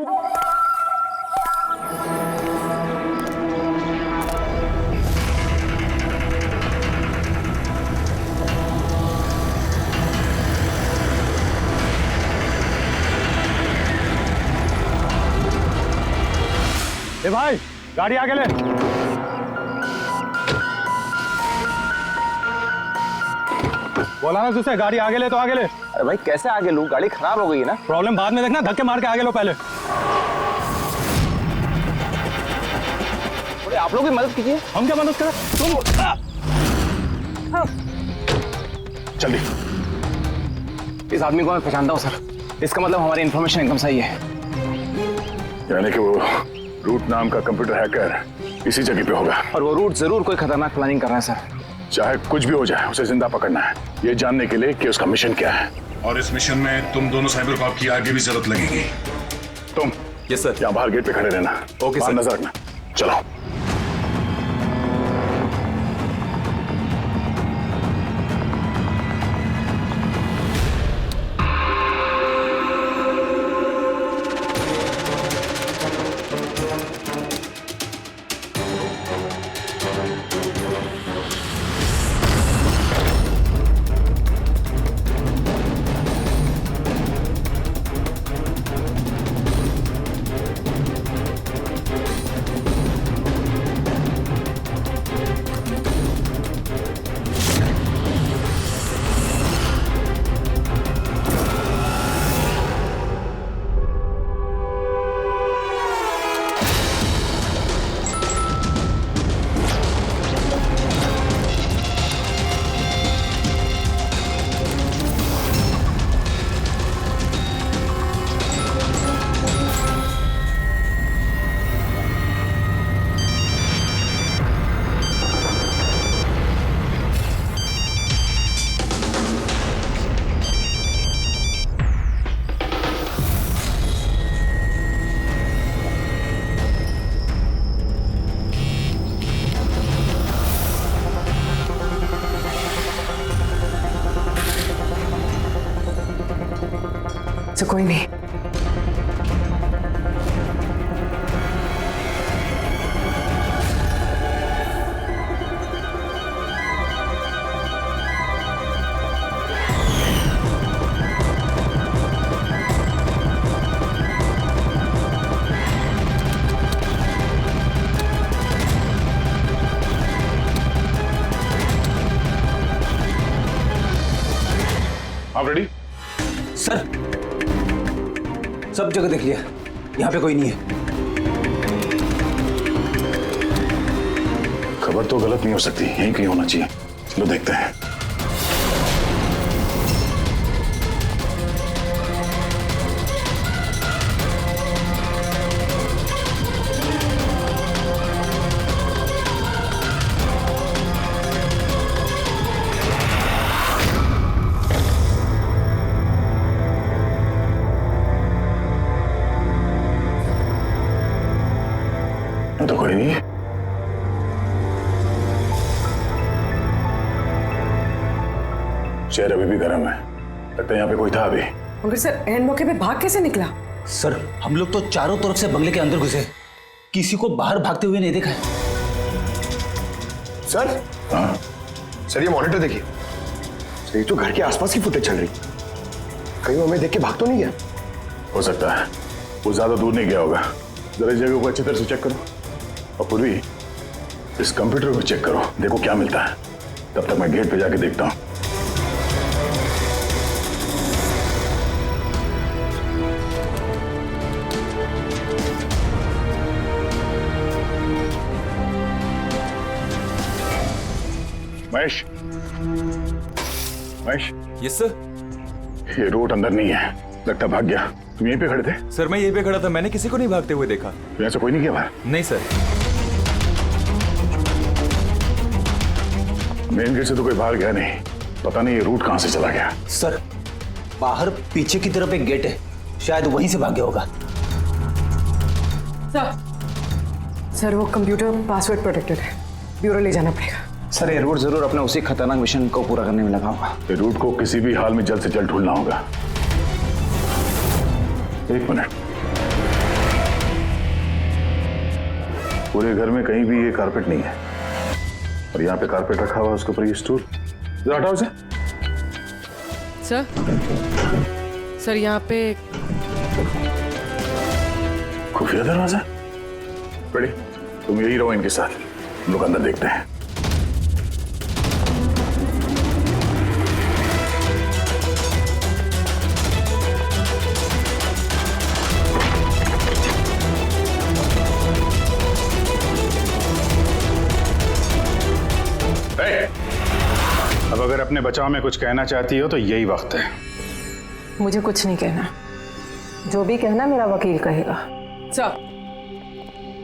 ए भाई, गाड़ी आगे ले। बोला ना तुझसे, गाड़ी आगे ले तो आगे ले। अरे भाई कैसे आगे लूं, गाड़ी खराब हो गई है ना। प्रॉब्लम बाद में देखना, धक्के मार के आगे लो पहले। थोड़ी आप लोग भी मदद कीजिए। हम क्या मदद करें, तुम जल्दी। इस आदमी को मैं पहचानता हूँ सर, इसका मतलब हमारी इन्फॉर्मेशन एकदम सही है। यानी कि वो रूट नाम का कंप्यूटर हैकर इसी जगह पे होगा, और वो रूट जरूर कोई खतरनाक प्लानिंग कर रहा है सर। चाहे कुछ भी हो जाए उसे जिंदा पकड़ना है, ये जानने के लिए कि उसका मिशन क्या है। और इस मिशन में तुम दोनों साइबर कॉप की आगे भी जरूरत लगेगी। तुम यस सर। यहाँ बाहर गेट पे खड़े रहना। Okay sir. नजर रखना। चलो। तो कोई नहीं। आप रेडी? सर सब जगह देख लिया, यहाँ पे कोई नहीं है। खबर तो गलत नहीं हो सकती, यहीं कहीं होना चाहिए। चलो देखते हैं। तो कोई नहीं। शहर अभी भी गर्म है, लगता है यहाँ पे कोई था अभी। मगर सर एंड मौके पे भाग कैसे निकला? सर हम लोग तो चारों तरफ से बंगले के अंदर घुसे, किसी को बाहर भागते हुए नहीं देखा है। सर हाँ सर ये मॉनिटर देखिए, ये तो घर के आसपास की फुटेज चल रही, कहीं वो हमें देख के भाग तो नहीं गया? हो सकता है, वो ज्यादा दूर नहीं गया होगा। जरा जगह को अच्छी तरह से चेक करो, और पूर्वी इस कंप्यूटर को चेक करो, देखो क्या मिलता है। तब तक मैं गेट पे जाके देखता हूँ। महेश, महेश। Yes sir. ये रोड अंदर नहीं है, लगता भाग गया। तुम यहीं पे खड़े थे? सर मैं यहीं पे खड़ा था, मैंने किसी को नहीं भागते हुए देखा। यहाँ से कोई नहीं गया बाहर? नहीं सर। मेन गेट से तो कोई बाहर गया नहीं, पता नहीं ये रूट कहां से चला गया। सर बाहर पीछे की तरफ एक गेट है, शायद वहीं से भाग गया होगा। सर वो कंप्यूटर पासवर्ड प्रोटेक्टेड है, ब्यूरो ले जाना पड़ेगा। सर ये रूट जरूर अपने उसी खतरनाक मिशन को पूरा करने में लगा होगा। ये रूट को किसी भी हाल में जल्द से जल्द ढूंढना होगा। एक मिनट। पूरे घर में कहीं भी ये कारपेट नहीं है, और यहाँ पे कारपेट रखा हुआ है, उसके ऊपर ये स्टूल। जरा हटाओ इसे। सर यहाँ पे खुफिया दरवाजा। बड़ी, तुम यही रहो इनके साथ, हम लोग अंदर देखते हैं। अब अगर अपने बचाव में कुछ कहना चाहती हो तो यही वक्त है। मुझे कुछ नहीं कहना, जो भी कहना मेरा वकील कहेगा।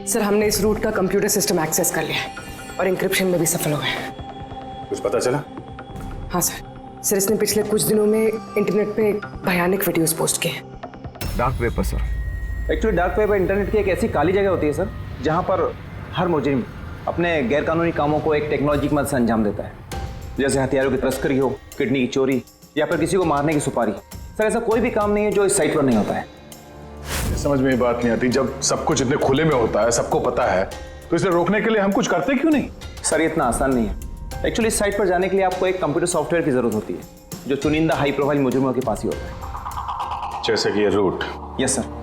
सर हमने इस रूट का कंप्यूटर सिस्टम एक्सेस कर लिया है और इंक्रिप्शन में भी सफल हो गए हैं। कुछ पता चला? हाँ सर इसने पिछले कुछ दिनों में इंटरनेट पे भयानक वीडियोस पोस्ट किए हैं। डार्क वेब पर sir. Actually dark web internet की एक ऐसी काली जगह होती है सर, जहाँ पर हर मुजरिम अपने गैरकानूनी कामों को एक टेक्नोलॉजी की मदद से अंजाम देता है, जैसे हथियारों की तस्करी हो, किडनी की चोरी, या फिर किसी को मारने की सुपारी। सर ऐसा कोई भी काम नहीं है जो इस साइट पर नहीं होता है। समझ में ये बात नहीं आती, जब सब कुछ इतने खुले में होता है, सबको पता है, तो इसे रोकने के लिए हम कुछ करते क्यों नहीं? सर ये इतना आसान नहीं है। एक्चुअली इस साइट पर जाने के लिए आपको एक कंप्यूटर सॉफ्टवेयर की जरूरत होती है, जो चुनिंदा हाई प्रोफाइल मुजरिमों के पास ही होता है। जैसे कि ये रूट। Yes sir.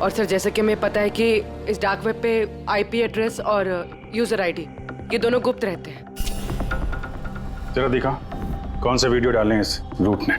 और सर जैसे कि हमें पता है कि इस डार्क वेब पे आईपी एड्रेस और यूजर आईडी ये दोनों गुप्त रहते हैं। जरा दिखा कौन से वीडियो डाले हैं इस रूट ने।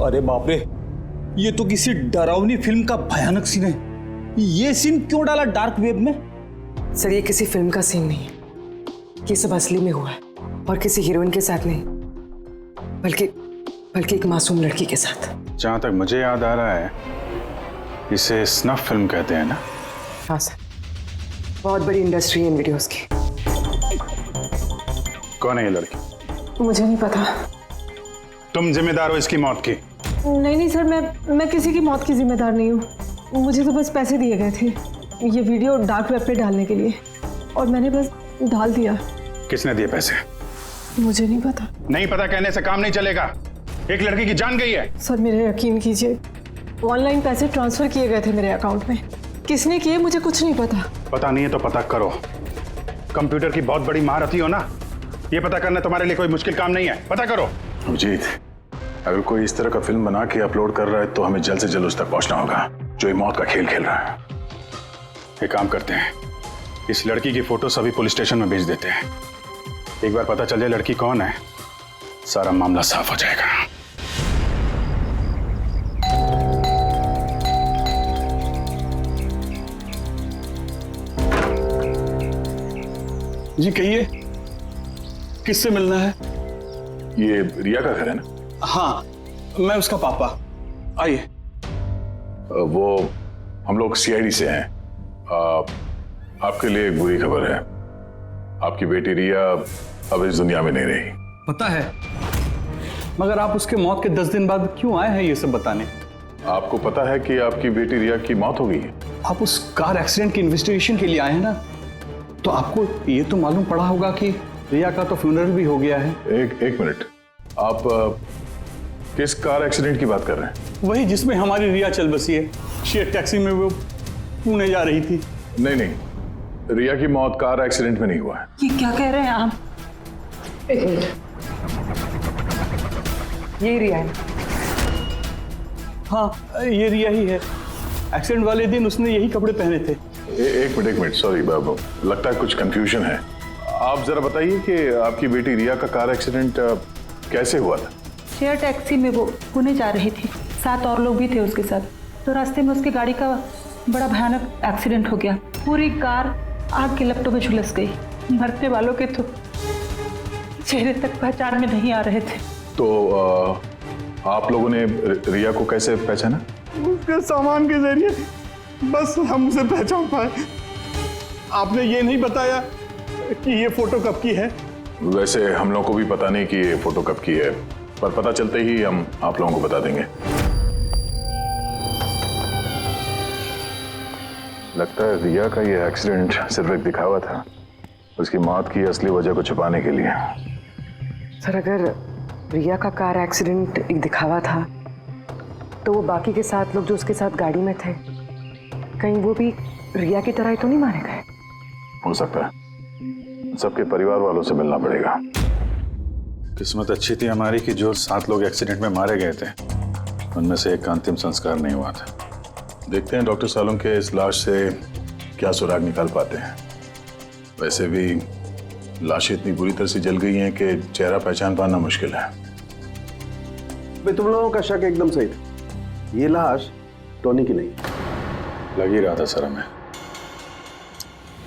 अरे बाप रे, ये तो किसी डरावनी फिल्म का भयानक सीन है। ये सीन क्यों डाला डार्क वेब में? सर ये किसी फिल्म का सीन नहीं है, ये सब असली में हुआ है और किसी हीरोइन के साथ नहीं, बल्कि एक मासूम लड़की के साथ। जहां तक मुझे याद आ रहा है इसे स्नफ फिल्म कहते हैं ना? हाँ सर, बहुत बड़ी इंडस्ट्री है इन वीडियोस की। कौन है ये लड़की? मुझे नहीं पता। तुम जिम्मेदार हो इसकी मौत की? नहीं सर, मैं किसी की मौत की जिम्मेदार नहीं हूँ। मुझे तो बस पैसे दिए गए थे ये वीडियो डार्क वेब पे डालने के लिए, और मैंने बस डाल दिया। किसने दिए पैसे? मुझे नहीं पता। नहीं पता कहने से काम नहीं चलेगा। एक लड़की की जान गई है। सर मेरे यकीन कीजिए, ऑनलाइन पैसे ट्रांसफर किए गए थे मेरे अकाउंट में। किसने किए मुझे कुछ नहीं पता। पता नहीं है तो पता करो। कंप्यूटर की बहुत बड़ी महारथी हो ना, ये पता करना तुम्हारे लिए कोई मुश्किल काम नहीं है। पता करो। अभिजीत, अगर कोई इस तरह का फिल्म बना के अपलोड कर रहा है तो हमें जल्द से जल्द उस तक पहुंचना होगा जो ये मौत का खेल खेल रहा है। एक काम करते हैं, इस लड़की की फोटो सभी पुलिस स्टेशन में भेज देते हैं। एक बार पता चल जाए लड़की कौन है, सारा मामला साफ हो जाएगा। जी कहिए, किससे मिलना है? ये रिया का घर है ना? हाँ, मैं उसका पापा। आइए। वो हम लोग सीआईडी से हैं। आपके लिए एक बुरी खबर है। आपकी बेटी रिया अब इस दुनिया में नहीं रही। पता है, मगर आप उसके मौत के 10 दिन बाद क्यों आए हैं ये सब बताने? आपको पता है कि आपकी बेटी रिया की मौत हो गई है? आप उस कार एक्सीडेंट की इन्वेस्टिगेशन के लिए आए हैं ना, तो आपको ये तो मालूम पड़ा होगा कि रिया का तो फ्यूनरल भी हो गया है। एक मिनट, आप किस कार एक्सीडेंट की बात कर रहे हैं? वही जिसमें हमारी रिया चल बसी है। शेयर टैक्सी में वो पुणे जा रही थी। नहीं, रिया की मौत कार एक्सीडेंट में नहीं हुआ है। ये क्या कह रहे हैं आप? एक मिनट, ये रिया है। हाँ, ये रिया ही है। एक्सीडेंट वाले दिन उसने यही कपड़े पहने थे। एक मिनट, सॉरी बाबू, लगता है कुछ कंफ्यूजन है। आप जरा बताइए कि आपकी बेटी रिया का कार एक्सीडेंट कैसे हुआ था? शेयर टैक्सी में वो पुणे जा रही थी, 7 और लोग भी थे उसके साथ। तो रास्ते में उसकी गाड़ी का बड़ा भयानक एक्सीडेंट हो गया। पूरी कार आग के लपटों में झुलस गई। मरने वालों के तो चेहरे तक पहचान में नहीं आ रहे थे। तो आप लोगों ने रिया को कैसे पहचाना? उसके सामान के जरिए बस हम उसे पहचान पाए। आपने ये नहीं बताया कि ये फोटो कब की है? वैसे हम लोगों को भी पता नहीं कि ये फोटो कब की है, पर पता चलते ही हम आप लोगों को बता देंगे। लगता है रिया का ये एक्सीडेंट सिर्फ एक दिखावा था, उसकी मौत की असली वजह को छुपाने के लिए। सर, अगर रिया का कार एक्सीडेंट एक दिखावा था, तो वो बाकी के 7 लोग जो उसके साथ गाड़ी में थे, कहीं वो भी रिया की तरह ही तो नहीं मारे गए? हो सकता है। सबके परिवार वालों से मिलना पड़ेगा। किस्मत अच्छी थी हमारी कि जो 7 लोग एक्सीडेंट में मारे गए थे, उनमें से एक का अंतिम संस्कार नहीं हुआ था। देखते हैं डॉक्टर सालुंके इस लाश से क्या सुराग निकाल पाते हैं। वैसे भी लाशें इतनी बुरी तरह से जल गई हैं कि चेहरा पहचान पाना मुश्किल है। तुम लोगों का शक एकदम सही था। ये लाश टोनी की नहीं। लग ही रहा था सर हमें,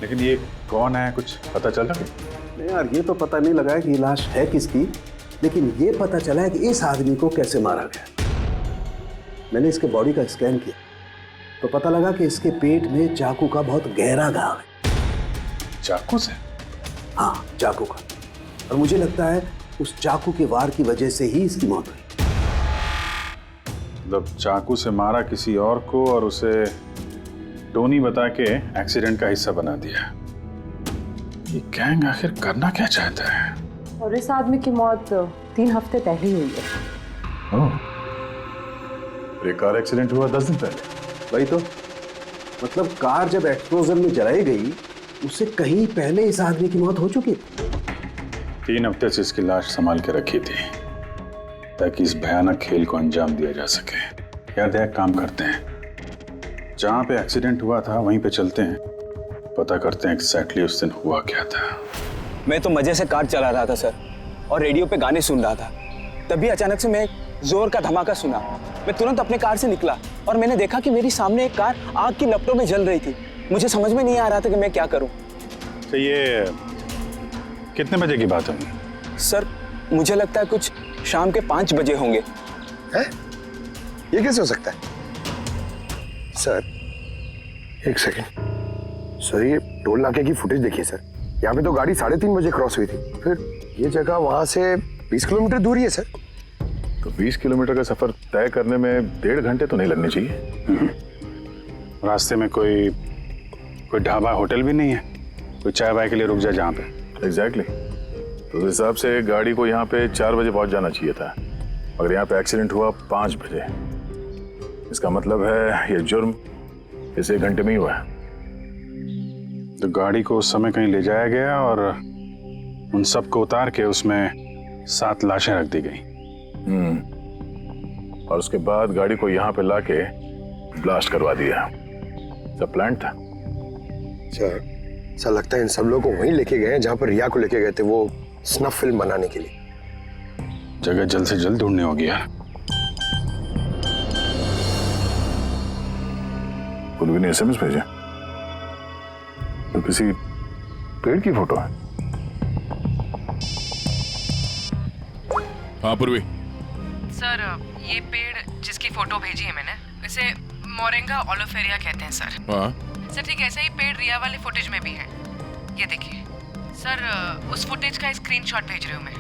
लेकिन ये कौन है कुछ पता चला? नहीं यार, ये तो पता नहीं लगा है कि ये लाश है किसकी, लेकिन ये पता चला है कि इस आदमी को कैसे मारा गया। मैंने इसके बॉडी का स्कैन किया तो पता लगा कि इसके पेट में चाकू का बहुत गहरा घाव है। चाकू से? हाँ, चाकू का। और मुझे लगता है उस चाकू के वार की वजह से ही इसकी मौत हुई। मतलब चाकू से मारा किसी और को और उसे टोनी बता के एक्सीडेंट का हिस्सा बना दिया। ये गैंग आखिर करना क्या चाहता है? और इस आदमी की मौत 3 हफ्ते पहले ही हुई है। एक कार एक्सीडेंट हुआ 10 दिन पहले। वही तो, मतलब कार जब एक्सप्लोजन में जलाई गई उससे कहीं पहले इस आदमी की मौत हो चुकी। 3 हफ्ते से इसकी लाश संभाल के रखी थी ताकि इस भयानक खेल को अंजाम दिया जा सके। यार एक काम करते हैं, जहां पे एक्सीडेंट हुआ था वहीं पे चलते हैं, पता करते हैं एग्जैक्टली उस दिन हुआ क्या था। मैं तो मजे से कार चला रहा था सर, और रेडियो पे गाने सुन रहा था। तभी अचानक से मैं जोर का धमाका सुना। मैं तुरंत अपने कार से निकला और मैंने देखा कि मेरी सामने एक कार आग की लपटों में जल रही थी। मुझे समझ में नहीं आ रहा था कि मैं क्या करूं। तो ये कितने बजे की बात होगी? सर, मुझे लगता है कुछ शाम के 5 बजे होंगे। है? ये कैसे हो सकता है? सर, एक सेकेंड सर, ये टोल नाके की फुटेज देखिए सर। यहाँ पे तो गाड़ी 3:30 बजे क्रॉस हुई थी। फिर ये जगह वहां से 20 किलोमीटर दूर ही है सर। तो 20 किलोमीटर का सफर तय करने में 1.5 घंटे तो नहीं लगने चाहिए। रास्ते में कोई ढाबा होटल भी नहीं है, कोई चाय वाय के लिए रुक जाए जहाँ पे। एग्जैक्टली। तो उस हिसाब से गाड़ी को यहाँ पे 4 बजे पहुँच जाना चाहिए था, मगर यहाँ पे एक्सीडेंट हुआ 5 बजे। इसका मतलब है ये जुर्म इस 1 घंटे में ही हुआ है। तो गाड़ी को उस समय कहीं ले जाया गया और उन सबको उतार के उसमें 7 लाशें रख दी गई। और उसके बाद गाड़ी को यहाँ पे लाके ब्लास्ट करवा दिया। सब प्लान था। सर, ऐसा लगता है इन सब लोगों को वहीं लेके गए हैं जहाँ पर रिया को लेके गए थे, वो स्नफ फिल्म बनाने के लिए। जगह जल्द से जल्द ढूंढनी होगी यार। पूर्वी ने SMS भेजा तो किसी पेड़ की फोटो है। हाँ पूर्वी। सर, ये पेड़ जिसकी फोटो भेजी है मैंने, इसे मोरिंगा ओलिफेरिया कहते हैं सर। हाँ। सर ठीक ऐसा ही पेड़ रिया वाले फुटेज में भी है। ये देखिए सर, उस फुटेज का स्क्रीनशॉट भेज रही हूँ मैं।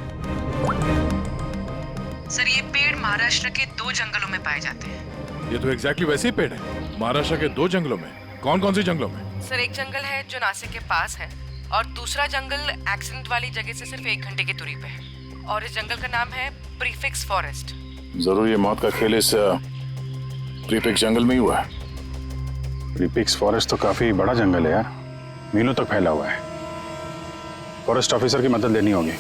सर ये पेड़ महाराष्ट्र के 2 जंगलों में पाए जाते हैं। ये तो एग्जैक्टली वैसे ही पेड़ है, महाराष्ट्र के 2 जंगलों में। कौन कौन से जंगलों में? सर एक जंगल है जो नासिक के पास है और दूसरा जंगल एक्सीडेंट वाली जगह से सिर्फ 1 घंटे की दूरी पे है और इस जंगल का नाम है प्रीफिक्स फॉरेस्ट। जरूर ये मौत का खेल इस प्रीफिक्स जंगल में ही हुआ है। प्रीफिक्स फॉरेस्ट तो काफी बड़ा जंगल है यार, मीलों तक फैला हुआ है। फॉरेस्ट ऑफिसर की मदद लेनी होगी।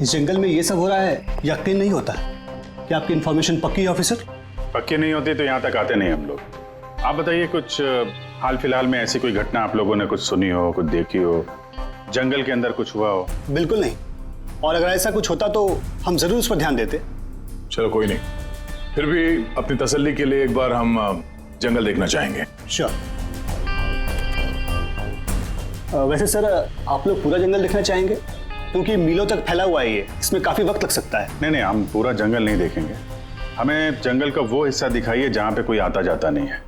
इस जंगल में ये सब हो रहा है, यकीन नहीं होता। क्या आपकी इंफॉर्मेशन पक्की है ऑफिसर? पक्की नहीं होती तो यहाँ तक आते नहीं हम लोग। आप बताइए कुछ हाल फिलहाल में ऐसी कोई घटना आप लोगों ने कुछ सुनी हो, कुछ देखी हो, जंगल के अंदर कुछ हुआ हो? बिल्कुल नहीं, और अगर ऐसा कुछ होता तो हम जरूर उस पर ध्यान देते। चलो कोई नहीं, फिर भी अपनी तसल्ली के लिए एक बार हम जंगल देखना चाहेंगे। श्योर। वैसे सर आप लोग पूरा जंगल देखना चाहेंगे? क्योंकि मीलों तक फैला हुआ है ये, इसमें काफी वक्त लग सकता है। नहीं, हम पूरा जंगल नहीं देखेंगे। हमें जंगल का वो हिस्सा दिखाइए जहाँ पे कोई आता जाता नहीं है,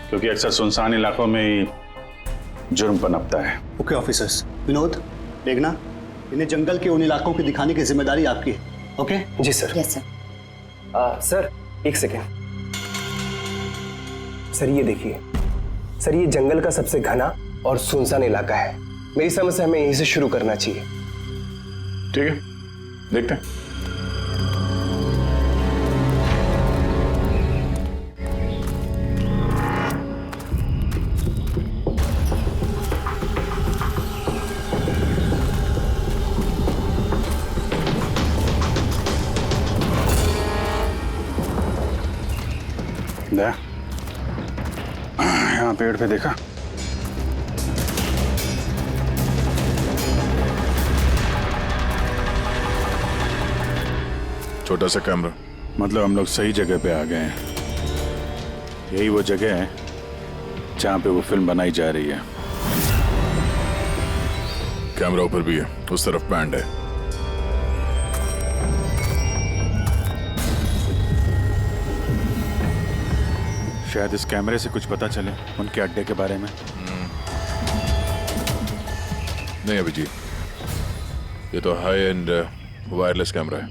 क्योंकि अक्सर सुनसान इलाकों में ही जुर्म पनपता है। Okay officers. विनोद, देखना, इन्हें जंगल के उन इलाकों की दिखाने की जिम्मेदारी आपकी है। ओके? जी सर। Yes sir. सर एक सेकेंड। सर ये देखिए, सर ये जंगल का सबसे घना और सुनसान इलाका है। मेरी समझ से हमें यहीं से शुरू करना चाहिए। ठीक है, देखते हैं। यहाँ पेड़ पे देखा? छोटा सा कैमरा। मतलब हम लोग सही जगह पे आ गए हैं। यही वो जगह है जहाँ पे वो फिल्म बनाई जा रही है। कैमरा ऊपर भी है, उस तरफ बैंड है। शायद इस कैमरे से कुछ पता चले उनके अड्डे के बारे में। नहीं अभिजीत, ये तो हाई एंड वायरलेस कैमरा है।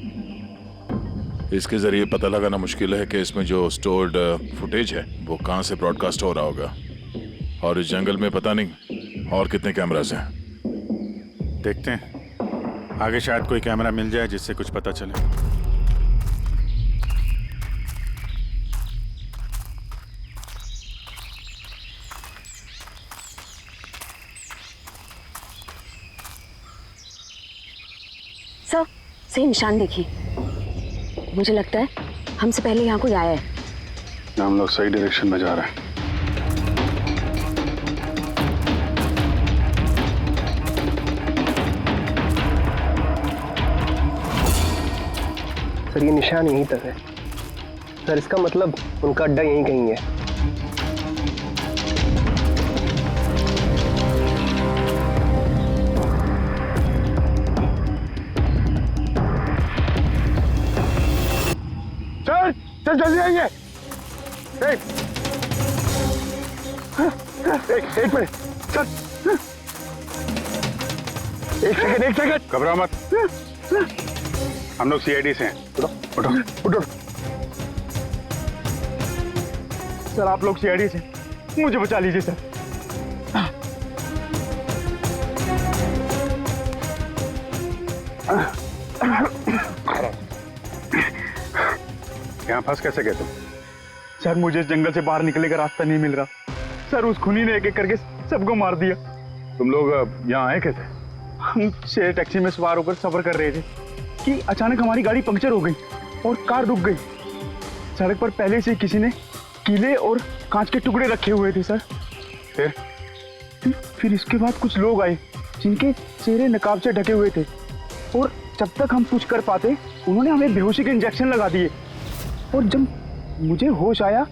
इसके जरिए पता लगाना मुश्किल है कि इसमें जो स्टोर्ड फुटेज है वो कहाँ से ब्रॉडकास्ट हो रहा होगा, और इस जंगल में पता नहीं और कितने कैमरास हैं। देखते हैं, आगे शायद कोई कैमरा मिल जाए जिससे कुछ पता चले। सर सही निशान देखिए, मुझे लगता है हमसे पहले यहाँ कोई आया है। हम लोग सही डायरेक्शन में जा रहे हैं। सर ये निशान यहीं तक है। सर इसका मतलब उनका अड्डा यहीं कहीं है। चल जल्दी आइए। एक मिनट, चल। एक सेकंड। घबराओ मत, हम लोग सीआईडी से हैं। उठो उठो। सर आप लोग सीआईडी से, मुझे बचा लीजिए सर। यहाँ फंस कैसे गए तुम? सर मुझे इस जंगल से बाहर निकलने का रास्ता नहीं मिल रहा। सर उस खूनी ने एक एक करके सबको मार दिया। तुम लोग यहाँ आए कैसे? हम शेयर टैक्सी में सवार होकर सफर कर रहे थे कि अचानक हमारी गाड़ी पंक्चर हो गई और कार रुक गई। सड़क पर पहले से किसी ने कीले और कांच के टुकड़े रखे हुए थे सर। फिर इसके बाद कुछ लोग आए जिनके चेहरे नकाब से ढके हुए थे, और जब तक हम कुछ कर पाते उन्होंने हमें बेहोशी के इंजेक्शन लगा दिए। और जब मुझे होश आया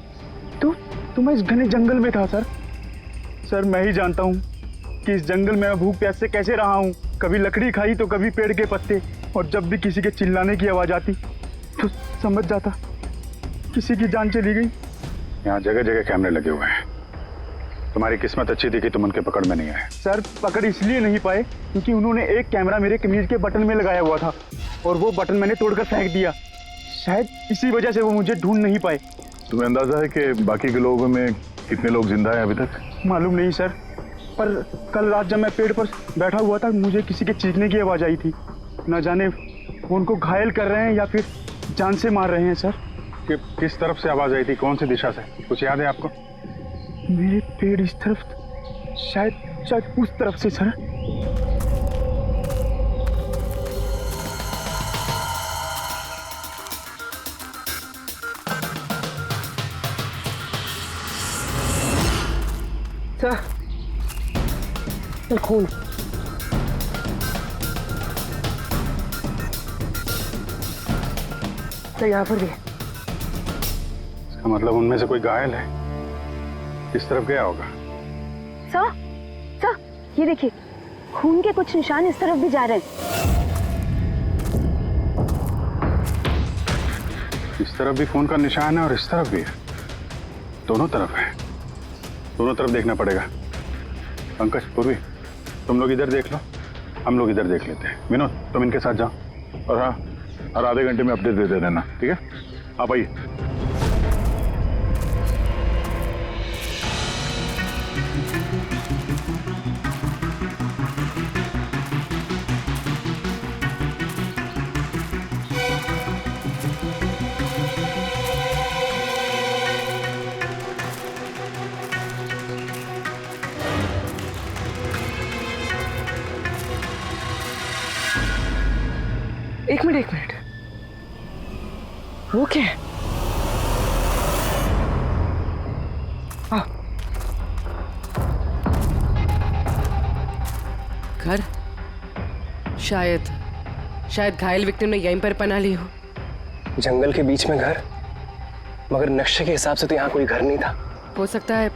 तो मैं इस घने जंगल में था सर। सर मैं ही जानता हूँ कि इस जंगल में मैं भूख प्यास से कैसे रहा हूँ। कभी लकड़ी खाई तो कभी पेड़ के पत्ते, और जब भी किसी के चिल्लाने की आवाज़ आती तो समझ जाता किसी की जान चली गई। यहाँ जगह जगह कैमरे लगे हुए हैं। तुम्हारी किस्मत अच्छी थी कि तुम उनके पकड़ में नहीं आए। सर पकड़ इसलिए नहीं पाए क्योंकि उन्होंने एक कैमरा मेरे कमीज के बटन में लगाया हुआ था और वो बटन मैंने तोड़कर फेंक दिया। शायद इसी वजह से वो मुझे ढूंढ नहीं पाए। तुम्हें अंदाजा है कि बाकी के लोगों में कितने लोग जिंदा हैं अभी तक? मालूम नहीं सर, पर कल रात जब मैं पेड़ पर बैठा हुआ था मुझे किसी के चीखने की आवाज़ आई थी। न जाने वो उनको घायल कर रहे हैं या फिर जान से मार रहे हैं सर। किस तरफ से आवाज आई थी, कौन सी दिशा से, कुछ याद है आपको? मेरे पेड़ इस तरफ, शायद उस तरफ से सर। सर खून। तो यहाँ पर भी है। इसका मतलब उनमें से कोई घायल है। किस तरफ गया होगा? सर ये देखिए, खून के कुछ निशान इस तरफ भी जा रहे हैं। इस तरफ भी खून का निशान है और इस तरफ भी है। दोनों तरफ है। दोनों तरफ देखना पड़ेगा। पंकज, पूर्वी, तुम लोग इधर देख लो, हम लोग इधर देख लेते हैं। विनोद, तुम इनके साथ जाओ और हाँ, हर आधे घंटे में अपडेट दे देना, ठीक है? आप आइए। एक मिनट, वो क्या है? घर, शायद घायल विक्टिम ने यहीं पर पनाह ली हो। जंगल के बीच में घर, मगर नक्शे के हिसाब से तो यहाँ कोई घर नहीं था। हो सकता है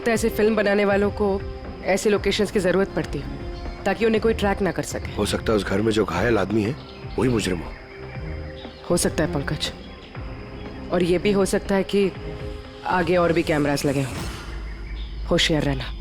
ऐसे फिल्म बनाने वालों को ऐसे लोकेशंस की जरूरत पड़ती है ताकि उन्हें कोई ट्रैक ना कर सके। हो सकता है उस घर में जो घायल आदमी है वही मुजरिम हो सकता है पंकज, और ये भी हो सकता है कि आगे और भी कैमरास लगे हों। होशियार रहना।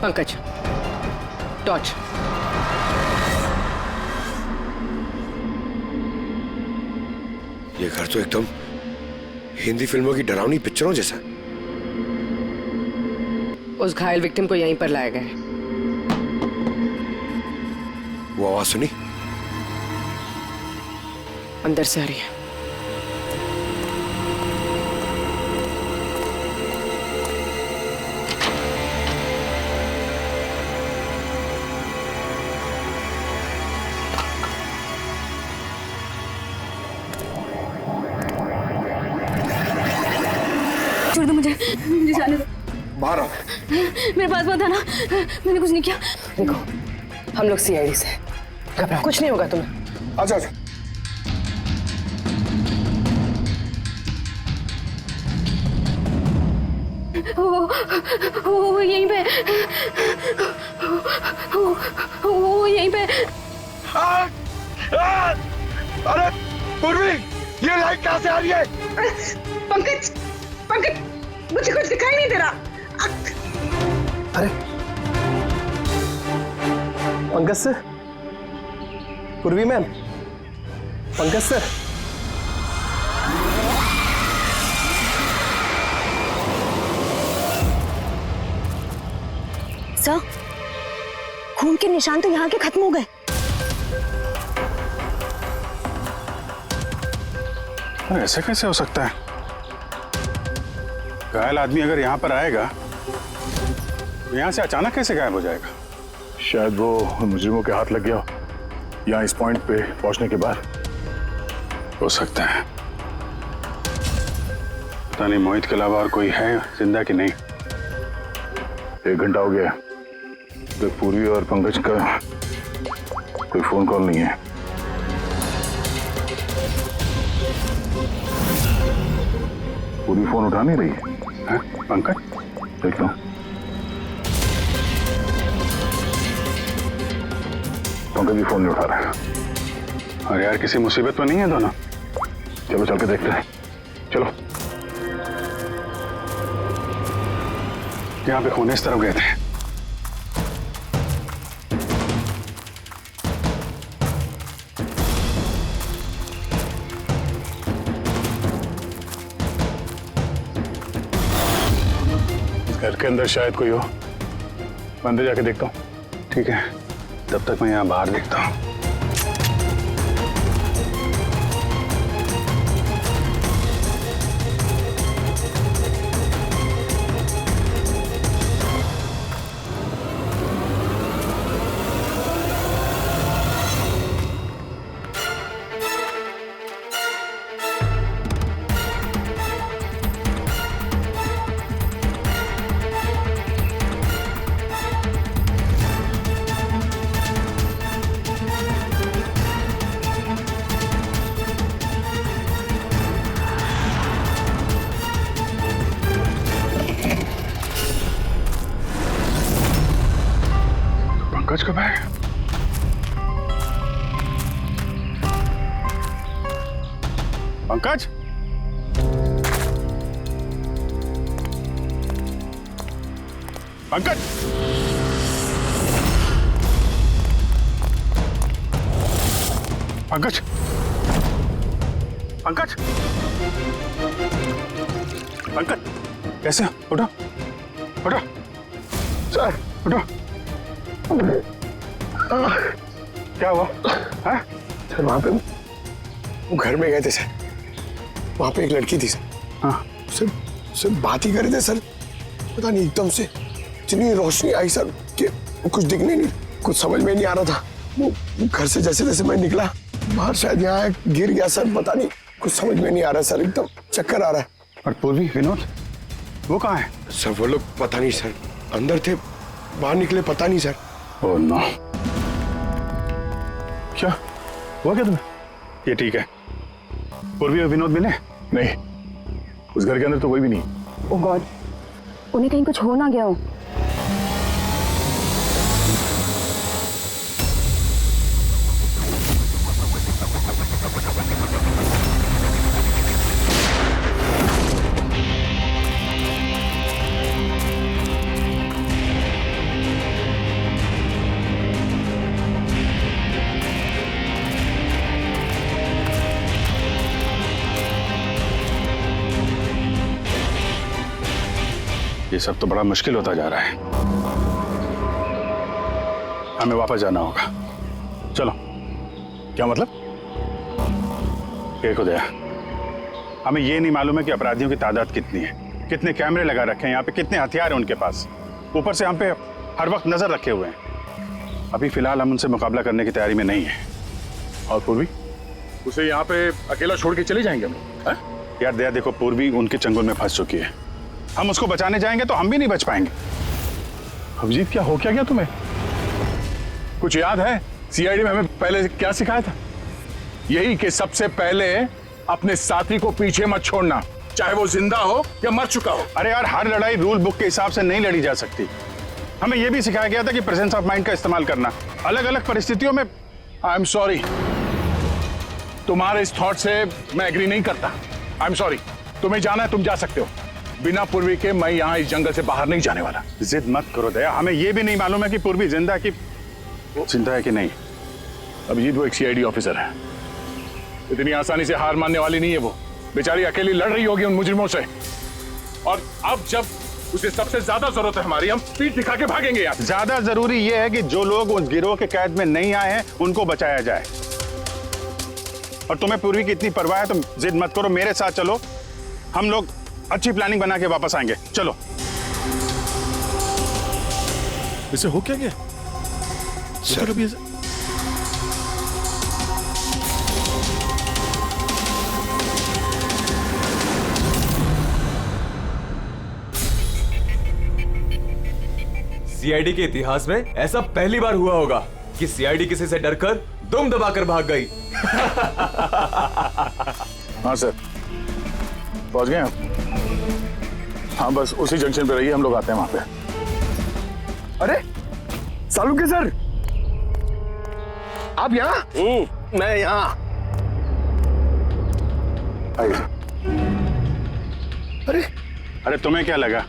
पंकज, टॉर्च। ये घर तो एकदम हिंदी फिल्मों की डरावनी पिक्चरों जैसा। उस घायल विक्टिम को यहीं पर लाया गया है। वो आवाज सुनी? अंदर से आ रही है। छोड़ दो मुझे जाने दो। बाहर आओ। मेरे पास मत आना, मैंने कुछ नहीं किया। देखो, हम लोग सीआईडी से, घबराओ, कुछ नहीं होगा तुम्हें। आजा। वो यहीं पे, वो यहीं पे। अरे पूर्वी, ये लाइट कहाँ से आ रही है? पंकज, मुझे कुछ दिखाई नहीं दे रहा। अरे पंकज सर, पूर्वी मैम, पंकज सर। सर, खून के निशान तो यहाँ के खत्म हो गए। ऐसे कैसे हो सकता है? घायल आदमी अगर यहाँ पर आएगा तो यहाँ से अचानक कैसे गायब हो जाएगा? शायद वो मुजरिमों के हाथ लग गया हो, यहाँ इस पॉइंट पे पहुंचने के बाद। हो सकता है। पता नहीं मोहित के अलावा और कोई है जिंदा कि नहीं। 1 घंटा हो गया तो पूर्वी और पंकज का कोई फोन कॉल नहीं है। पूरी फोन उठा नहीं रही है पंकज, देखता हूँ। पंकज भी फोन नहीं उठा रहा है। अरे यार किसी मुसीबत में नहीं है दोनों। चलो चल के देखते हैं, चलो। यहाँ पे खून इस तरफ गए थे। घर के अंदर शायद कोई हो, अंदर जाके देखता हूँ। ठीक है, तब तक मैं यहाँ बाहर देखता हूँ। पंकज कब है? पंकज, पंकज, पंकज, पंकज, पंकज, कैसे? उठो, उठो, सर, उठो। क्या हुआ? हाँ? सर वहाँ पे वो घर में गए थे सर, वहाँ पे एक लड़की थी सर। हाँ। सर बात ही कर रहे थे सर, पता नहीं एकदम से इतनी रोशनी आई सर कि कुछ दिखने नहीं, कुछ समझ में नहीं आ रहा था। वो घर से जैसे जैसे मैं निकला बाहर, शायद यहाँ गिर गया सर, पता नहीं, कुछ समझ में नहीं आ रहा सर, एकदम चक्कर आ रहा है। और पूर्वी, विनोद, वो कहाँ है? सर वो लोग पता नहीं सर, अंदर थे, बाहर निकले पता नहीं सर। ओह नो, क्या हुआ क्या तुम्हें? ये ठीक है। पूर्वी और विनोद मिले? नहीं, उस घर के अंदर तो कोई भी नहीं। ओह गॉड, उन्हें कहीं कुछ हो ना गया हो। ये सब तो बड़ा मुश्किल होता जा रहा है। हमें वापस जाना होगा। चलो। क्या मतलब? एक हो गया, हमें ये नहीं मालूम है कि अपराधियों की तादाद कितनी है, कितने कैमरे लगा रखे हैं यहाँ पे, कितने हथियार हैं उनके पास, ऊपर से हम पे हर वक्त नजर रखे हुए हैं। अभी फिलहाल हम उनसे मुकाबला करने की तैयारी में नहीं है। और पूर्वी, उसे यहाँ पे अकेला छोड़ के चले जाएंगे हम? यार दया देखो, पूर्वी उनके चंगुल में फंस चुकी है। हम उसको बचाने जाएंगे तो हम भी नहीं बच पाएंगे। अभिजीत, क्या हो क्या गया तुम्हें? कुछ याद है सीआईडी में हमें पहले क्या सिखाया था? यही कि सबसे पहले अपने साथी को पीछे मत छोड़ना, चाहे वो जिंदा हो या मर चुका हो। अरे यार, हर लड़ाई रूल बुक के हिसाब से नहीं लड़ी जा सकती। हमें यह भी सिखाया गया था कि प्रेजेंस ऑफ माइंड का इस्तेमाल करना अलग अलग परिस्थितियों में। आई एम सॉरी, तुम्हारे इस थॉट से मैं एग्री नहीं करता। आई एम सॉरी, तुम्हें जाना है तुम जा सकते हो, बिना पूर्वी के मैं यहाँ इस जंगल से बाहर नहीं जाने वाला। जिद मत करो दया, हमें यह भी नहीं मालूम है कि पूर्वी जिंदा है कि नहीं। अभिजीत वो एक सीआईडी ऑफिसर है, इतनी आसानी से हार मानने वाली नहीं है। वो बेचारी अकेली लड़ रही होगी उन मुजरिमों से, और अब जब उसे सबसे ज्यादा जरूरत है हमारी, हम पीठ दिखा के भागेंगे यार। ज्यादा जरूरी यह है कि जो लोग उस गिरोह के कैद में नहीं आए हैं उनको बचाया जाए। और तुम्हें पूर्वी की इतनी परवाह है, तुम जिद मत करो, मेरे साथ चलो, हम लोग अच्छी प्लानिंग बना के वापस आएंगे। चलो। इसे हो क्या गया सर? अभी सीआईडी के इतिहास में ऐसा पहली बार हुआ होगा। कि सीआईडी किसी से डरकर दुम दबाकर भाग गई। हाँ सर, पहुंच गए आप? हाँ बस उसी जंक्शन पे रहिए, हम लोग आते हैं वहां पे। अरे सालुंके सर, आप यहाँ? मैं यहाँ। अरे अरे तुम्हें क्या लगा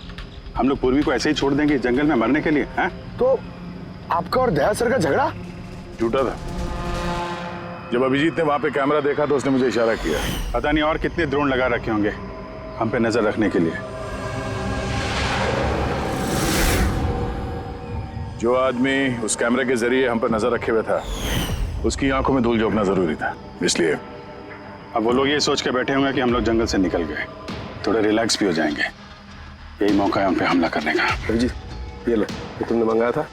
हम लोग पूर्वी को ऐसे ही छोड़ देंगे जंगल में मरने के लिए? हैं? तो आपका और दया सर का झगड़ा झूठा था। जब अभिजीत ने वहां पे कैमरा देखा तो उसने मुझे इशारा किया। पता नहीं और कितने ड्रोन लगा रखे होंगे हम पे नजर रखने के लिए। जो आदमी उस कैमरे के जरिए हम पर नजर रखे हुए था, उसकी आंखों में धूल झोंकना जरूरी था, इसलिए। अब वो लोग ये सोच के बैठे होंगे कि हम लोग जंगल से निकल गए, थोड़े रिलैक्स भी हो जाएंगे। यही मौका है हम पे हमला करने का। अभिजीत, ये लो, ये तुमने मंगाया था।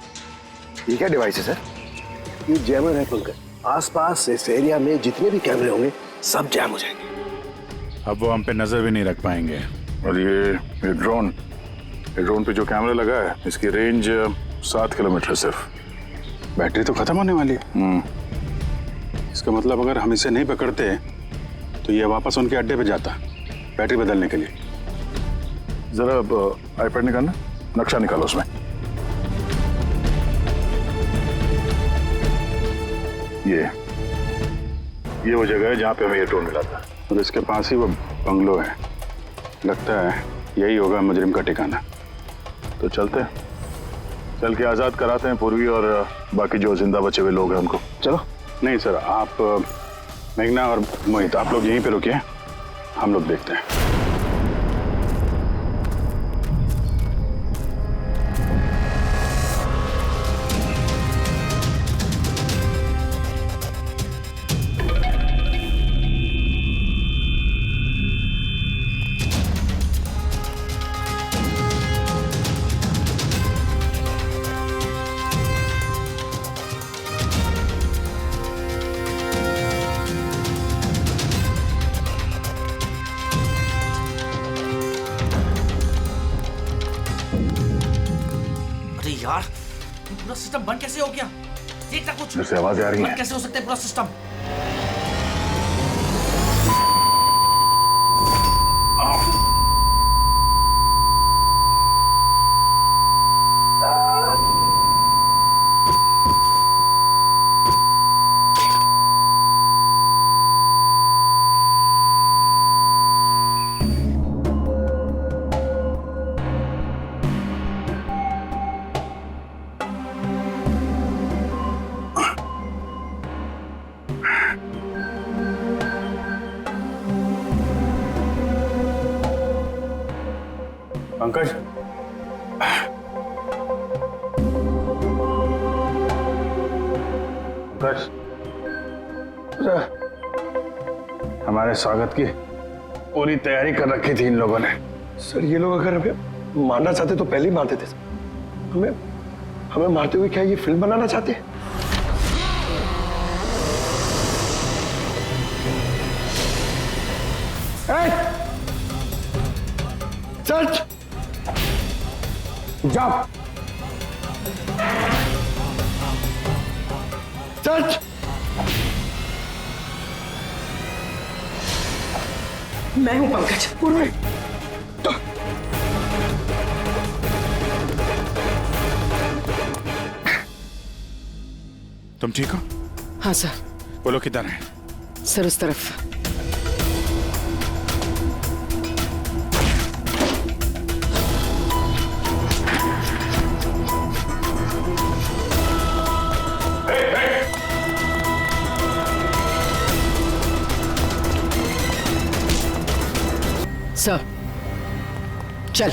ये क्या डिवाइस है सर? ये जैमर है पंकज। आसपास इस एरिया में जितने भी कैमरे होंगे सब जैम हो जाएंगे। अब वो हम पे नजर भी नहीं रख पाएंगे। और ये ड्रोन पे जो कैमरा लगा है, इसकी रेंज 7 किलोमीटर है सिर्फ। बैटरी तो खत्म होने वाली है। इसका मतलब अगर हम इसे नहीं पकड़ते तो ये वापस उनके अड्डे पे जाता बैटरी बदलने के लिए। जरा आईपैड निकालना, नक्शा निकालो उसमें। ये वो जगह है जहाँ पे हमें ये ड्रोन मिला था। और इसके पास ही वो बंगलो है, लगता है यही होगा मुजरिम का ठिकाना। तो चलते हैं, चल के आजाद कराते हैं पूर्वी और बाकी जो जिंदा बचे हुए लोग हैं उनको। चलो। नहीं सर, आप मेघना और मोहित आप लोग यहीं पे रुकिए, हम लोग देखते हैं। यार, ये पूरा सिस्टम बंद कैसे हो गया? देखना कुछ। जैसे आवाजें आ रही हैं। कैसे हो सकता है पूरा सिस्टम? पंकज, पंकज, हमारे स्वागत की पूरी तैयारी कर रखी थी इन लोगों ने। सर ये लोग अगर हमें मारना चाहते तो पहले ही मार देते। हमें मारते हुए क्या ये फिल्म बनाना चाहते हैं? सच जाओ, सच। मैं हूं पंकज। पूर्वी, तुम ठीक हो? हाँ सर। वो लोग किधर हैं? सर उस तरफ। सर चल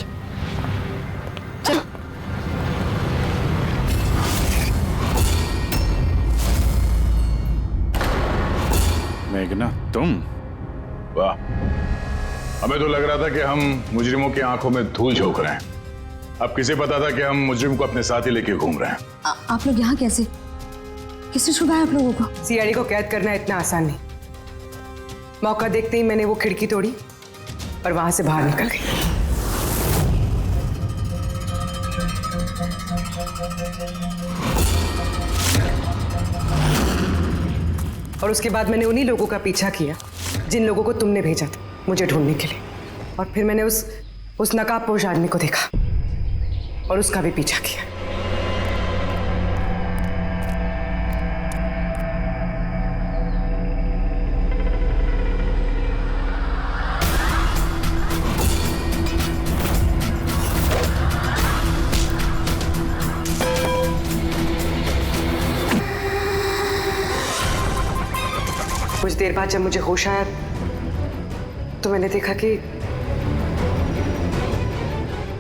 चल। मेघना तुम? वाह, हमें तो लग रहा था कि हम मुजरिमों की आंखों में धूल झोंक रहे हैं। अब किसे पता था कि हम मुजरिम को अपने साथ ही लेके घूम रहे हैं। आप लोग यहाँ कैसे? किसने छुड़वाया आप लोगों को? सीआईडी को कैद करना इतना आसान नहीं। मौका देखते ही मैंने वो खिड़की तोड़ी और वहां से बाहर निकल गई। और उसके बाद मैंने उन्हीं लोगों का पीछा किया जिन लोगों को तुमने भेजा था मुझे ढूंढने के लिए। और फिर मैंने उस नकाबपोश आदमी को देखा और उसका भी पीछा किया। कुछ देर बाद जब मुझे होश आया तो मैंने देखा कि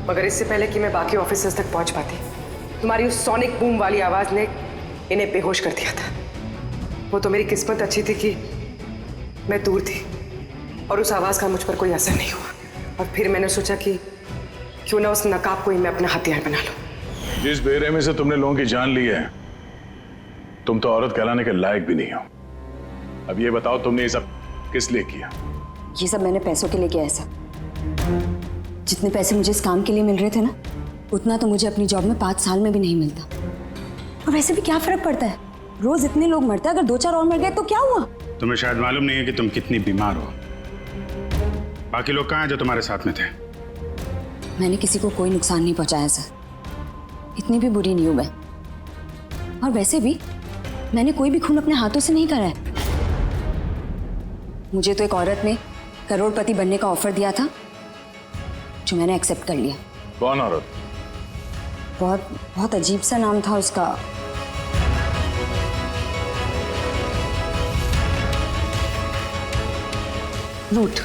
मगर इससे पहले कि मैं बाकी ऑफिसर्स तक पहुंच पाती, तुम्हारी उस सोनिक बूम वाली आवाज ने इन्हें बेहोश कर दिया था। वो तो मेरी किस्मत अच्छी थी कि मैं दूर थी और उस आवाज का मुझ पर कोई असर नहीं हुआ। और फिर मैंने सोचा कि क्यों ना उस नकाब को ही मैं अपना हथियार बना लूं। जिस बेरहमी से तुमने लोगों की जान ली है, तुम तो औरत कहलाने के लायक भी नहीं हो। अब ये बताओ, तुमने ये सब किस लिए किया? ये सब मैंने पैसों के लिए किया है सर। जितने पैसे मुझे इस काम के लिए मिल रहे थे ना, उतना तो मुझे अपनी जॉब में 5 साल में भी नहीं मिलता। और वैसे भी क्या फर्क पड़ता है, रोज इतने लोग मरते हैं, अगर 2-4 और मर गए तो क्या हुआ? तुम्हें शायद मालूम नहीं है कि तुम कितनी बीमार हो। बाकी लोग कहाँ हैं जो तुम्हारे साथ में थे? मैंने किसी को कोई नुकसान नहीं पहुंचाया सर, इतनी भी बुरी नहीं हूं मैं। और वैसे भी मैंने कोई भी खून अपने हाथों से नहीं करा है। मुझे तो एक औरत ने करोड़पति बनने का ऑफर दिया था जो मैंने एक्सेप्ट कर लिया। कौन औरत? बहुत अजीब सा नाम था उसका। रूट।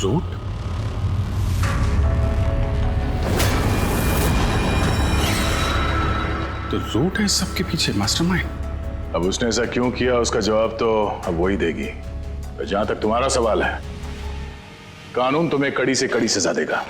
रूट? तो रूट है सबके पीछे मास्टरमाइंड। अब उसने ऐसा क्यों किया, उसका जवाब तो अब वही देगी। जहां तक तुम्हारा सवाल है, कानून तुम्हें कड़ी से कड़ी सजा देगा।